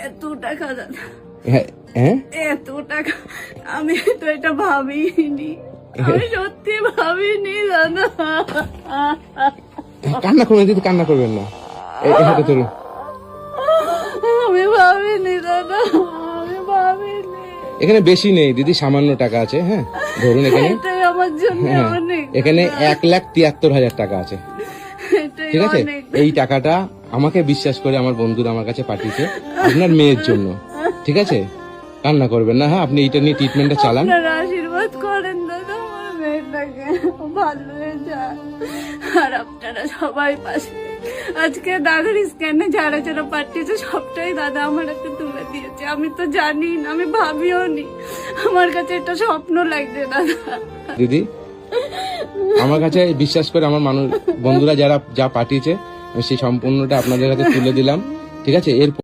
এত টাকা দাদা, হ্যাঁ হ্যাঁ এত টাকা আমি তো এটা ভাবিনি, আমি সত্যি ভাবিনি দাদা। কান্না করবেন দিদি, কান্না করবেন না। এই হাতে ধরুন। আমি ভাবিনি দাদা, আমি ভাবিনি। এখানে বেশি নেই দিদি, সামান্য টাকা আছে। হ্যাঁ ধরুন এখানে। এটাই আমার জন্য হ্যাঁ অনেক। এখানে 1,73,000 টাকা আছে। এটাই ঠিক আছে, অনেক। এই টাকাটা আমাকে বিশ্বাস করে আমার বন্ধুরা আমার কাছে পাঠিয়েছে আপনার মেয়ের জন্য। ঠিক আছে, কান্না করবেন না। হ্যাঁ আপনি এইটা নিয়ে ট্রিটমেন্টটা চালান। আপনারা আশীর্বাদ করেন দাদা, আমার মেয়েটাকে ভালো হয়ে যায়। আর আপনারা সবাই পাশে। আজকে দাদার স্ক্যানে যারা যারা পাঠিয়েছে সবটাই দাদা আমার হাতে তুলে দিয়েছে। আমি তো জানি না, আমি ভাবিও নি, আমার কাছে এটা স্বপ্ন লাগছে দাদা। দিদি আমার কাছে বিশ্বাস করে আমার মানুষ বন্ধুরা যারা যা পাঠিয়েছে আমি সেই সম্পূর্ণটা আপনাদের হাতে তুলে দিলাম। ঠিক আছে, এর